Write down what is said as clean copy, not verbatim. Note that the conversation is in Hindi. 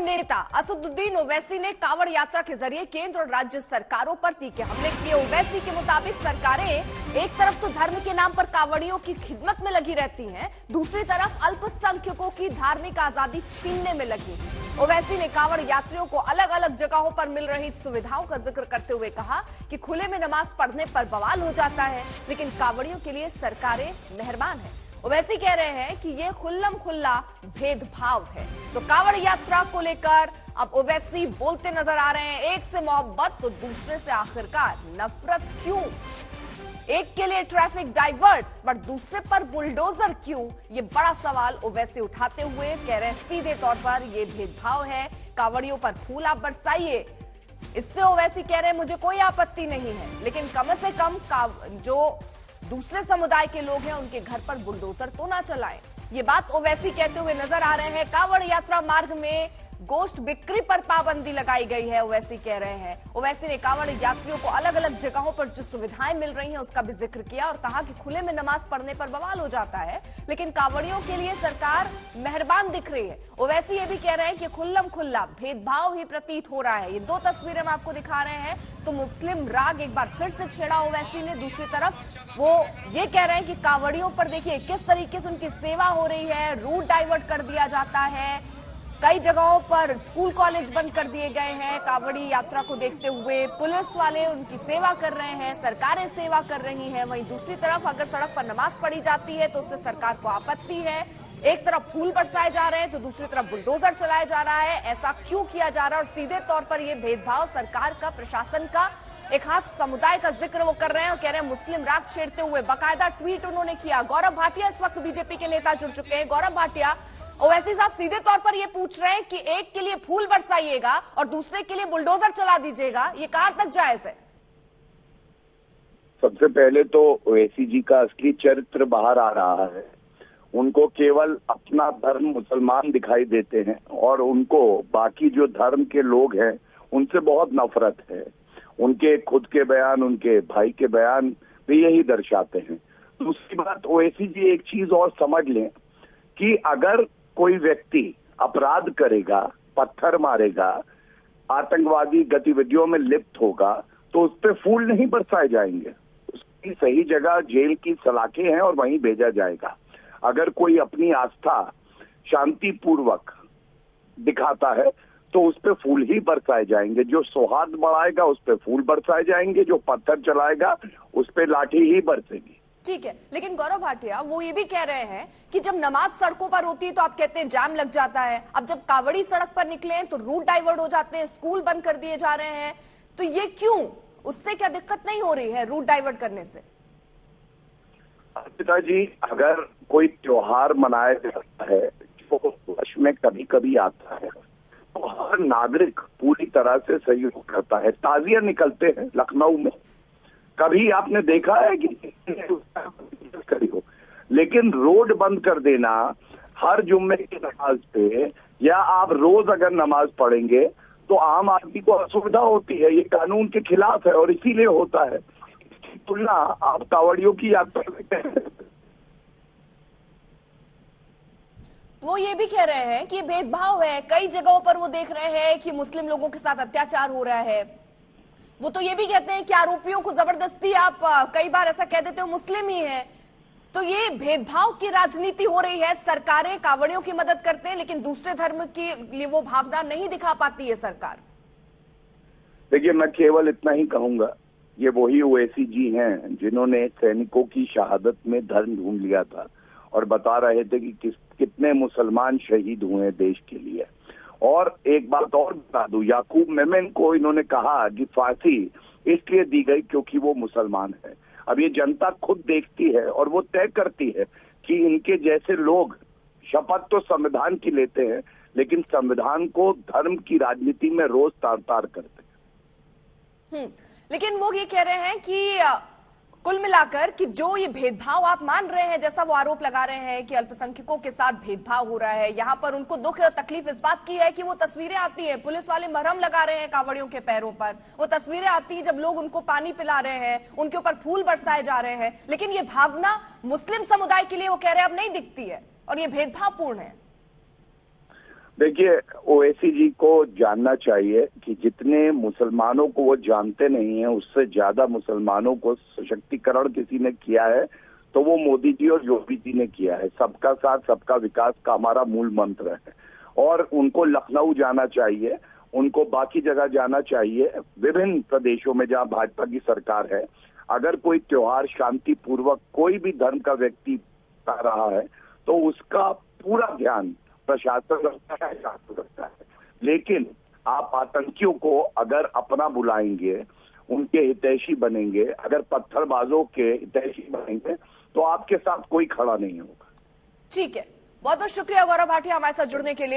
नेता असदुद्दीन ओवैसी ने कांवड़ यात्रा के जरिए केंद्र और राज्य सरकारों पर तीखे हमले किए। ओवैसी के मुताबिक सरकारें एक तरफ तो धर्म के नाम पर कांवड़ियों की खिदमत में लगी रहती हैं, दूसरी तरफ अल्पसंख्यकों की धार्मिक आजादी छीनने में लगी। ओवैसी ने कांवड़ यात्रियों को अलग अलग जगहों पर मिल रही सुविधाओं का जिक्र करते हुए कहा कि खुले में नमाज पढ़ने पर बवाल हो जाता है, लेकिन कांवड़ियों के लिए सरकारें मेहरबान हैं। ओवैसी कह रहे हैं कि ये खुल्लम खुल्ला भेदभाव है। तो कांवड़ यात्रा को लेकर अब ओवैसी बोलते नजर आ रहे हैं, एक से मोहब्बत तो दूसरे से आखिरकार नफरत क्यों? एक के लिए ट्रैफिक डाइवर्ट पर दूसरे पर बुलडोजर क्यों? ये बड़ा सवाल ओवैसी उठाते हुए कह रहे हैं सीधे तौर पर ये भेदभाव है, कांवड़ियों पर फूल आप बरसाइए। इससे ओवैसी कह रहे हैं मुझे कोई आपत्ति नहीं है, लेकिन कम से कम जो दूसरे समुदाय के लोग हैं उनके घर पर बुलडोजर तो ना चलाएं। ये बात ओवैसी कहते हुए नजर आ रहे हैं। कांवड़ यात्रा मार्ग में गोश्त बिक्री पर पाबंदी लगाई गई है, ओवैसी कह रहे हैं। ओवैसी ने कांवड़ यात्रियों को अलग अलग जगहों पर जो सुविधाएं मिल रही हैं उसका भी जिक्र किया और कहा कि खुले में नमाज पढ़ने पर बवाल हो जाता है, लेकिन कांवड़ियों के लिए सरकार मेहरबान दिख रही है। ओवैसी ये भी कह रहे हैं कि खुल्लम खुल्ला भेदभाव ही प्रतीत हो रहा है। ये दो तस्वीरें हम आपको दिखा रहे हैं। तो मुस्लिम राग एक बार फिर से छेड़ा ओवैसी ने। दूसरी तरफ वो ये कह रहे हैं कि कांवड़ियों पर देखिए किस तरीके से उनकी सेवा हो रही है, रूट डाइवर्ट कर दिया जाता है। कई जगहों पर स्कूल कॉलेज बंद कर दिए गए हैं। कांवड़ी यात्रा को देखते हुए पुलिस वाले उनकी सेवा कर रहे हैं, सरकारें सेवा कर रही हैं। वहीं दूसरी तरफ अगर सड़क पर नमाज पढ़ी जाती है तो उससे सरकार को आपत्ति है। एक तरफ फूल बरसाए जा रहे हैं तो दूसरी तरफ बुलडोजर चलाया जा रहा है। ऐसा क्यों किया जा रहा है? और सीधे तौर पर यह भेदभाव सरकार का, प्रशासन का, एक खास समुदाय का जिक्र वो कर रहे हैं और कह रहे हैं मुस्लिम राग छेड़ते हुए। बाकायदा ट्वीट उन्होंने किया। गौरव भाटिया इस वक्त बीजेपी के नेता जुड़ चुके हैं। गौरव भाटिया, ओवैसी साहब सीधे तौर पर ये पूछ रहे हैं कि एक के लिए फूल बरसाइएगा और दूसरे के लिए बुलडोजर चला दीजिएगा, ये कहां तक जायज है? सबसे पहले तो ओवैसी जी का असली चरित्र बाहर आ रहा है। उनको केवल अपना धर्म मुसलमान दिखाई देते हैं और उनको बाकी जो धर्म के लोग हैं उनसे बहुत नफरत है। उनके खुद के बयान, उनके भाई के बयान भी यही दर्शाते हैं। दूसरी बात, ओवैसी जी एक चीज और समझ लें कि अगर कोई व्यक्ति अपराध करेगा, पत्थर मारेगा, आतंकवादी गतिविधियों में लिप्त होगा तो उस पर फूल नहीं बरसाए जाएंगे। उसकी सही जगह जेल की सलाखें हैं और वहीं भेजा जाएगा। अगर कोई अपनी आस्था शांतिपूर्वक दिखाता है तो उस पे फूल ही बरसाए जाएंगे। जो सौहार्द बढ़ाएगा उस पे फूल बरसाए जाएंगे, जो पत्थर चलाएगा उस पे लाठी ही बरसेगी। ठीक है, लेकिन गौरव भाटिया वो ये भी कह रहे हैं कि जब नमाज सड़कों पर होती है तो आप कहते हैं जाम लग जाता है। अब जब कांवड़ी सड़क पर निकले हैं तो रूट डाइवर्ट हो जाते हैं, स्कूल बंद कर दिए जा रहे हैं। तो ये क्यों? उससे क्या दिक्कत नहीं हो रही है रूट डाइवर्ट करने से? पिताजी, अगर कोई त्योहार मनाया जाता है जो वर्ष में कभी कभी आता है तो हर नागरिक पूरी तरह से सहयोग करता है। ताजिया निकलते हैं लखनऊ में, कभी आपने देखा है कि करी हो? लेकिन रोड बंद कर देना हर जुम्मे की नमाज पे, या आप रोज अगर नमाज पढ़ेंगे तो आम आदमी को असुविधा होती है। ये कानून के खिलाफ है और इसीलिए होता है। इसकी तुलना आप कांवड़ियों की यात्रा में करें। वो ये भी कह रहे हैं कि भेदभाव है। कई जगहों पर वो देख रहे हैं कि मुस्लिम लोगों के साथ अत्याचार हो रहा है। वो तो ये भी कहते हैं कि आरोपियों को जबरदस्ती आप कई बार ऐसा कह देते हो मुस्लिम ही है। तो ये भेदभाव की राजनीति हो रही है। सरकारें कांवड़ियों की मदद करते हैं लेकिन दूसरे धर्म के लिए वो भावना नहीं दिखा पाती है सरकार। देखिए, मैं केवल इतना ही कहूंगा, ये वही ओवैसी जी हैं जिन्होंने सैनिकों की शहादत में धर्म ढूंढ लिया था और बता रहे थे कि कितने मुसलमान शहीद हुए हैं देश के लिए। और एक बात और बता दूं, याकूब मेमन को इन्होंने कहा कि फांसी इसलिए दी गई क्योंकि वो मुसलमान है। अब ये जनता खुद देखती है और वो तय करती है कि इनके जैसे लोग शपथ तो संविधान की लेते हैं लेकिन संविधान को धर्म की राजनीति में रोज तार तार करते हैं। लेकिन वो ये कह रहे हैं कि कुल मिलाकर कि जो ये भेदभाव आप मान रहे हैं, जैसा वो आरोप लगा रहे हैं कि अल्पसंख्यकों के साथ भेदभाव हो रहा है, यहाँ पर उनको दुख और तकलीफ इस बात की है कि वो तस्वीरें आती हैं, पुलिस वाले मरहम लगा रहे हैं कांवड़ियों के पैरों पर, वो तस्वीरें आती हैं जब लोग उनको पानी पिला रहे हैं, उनके ऊपर फूल बरसाए जा रहे हैं, लेकिन ये भावना मुस्लिम समुदाय के लिए वो कह रहे हैं अब नहीं दिखती है और ये भेदभावपूर्ण है। देखिए, ओवैसी जी को जानना चाहिए कि जितने मुसलमानों को वो जानते नहीं है, उससे ज्यादा मुसलमानों को सशक्तिकरण किसी ने किया है तो वो मोदी जी और योगी जी ने किया है। सबका साथ सबका विकास का हमारा मूल मंत्र है और उनको लखनऊ जाना चाहिए, उनको बाकी जगह जाना चाहिए, विभिन्न प्रदेशों में जहां भाजपा की सरकार है। अगर कोई त्योहार शांति पूर्वक कोई भी धर्म का व्यक्ति कर रहा है तो उसका पूरा ध्यान प्रशासन रखता है, शासन रखता है। लेकिन आप आतंकियों को अगर अपना बुलाएंगे, उनके हितैषी बनेंगे, अगर पत्थरबाजों के हितैषी बनेंगे तो आपके साथ कोई खड़ा नहीं होगा। ठीक है, बहुत बहुत शुक्रिया गौरव भाटिया हमारे साथ जुड़ने के लिए।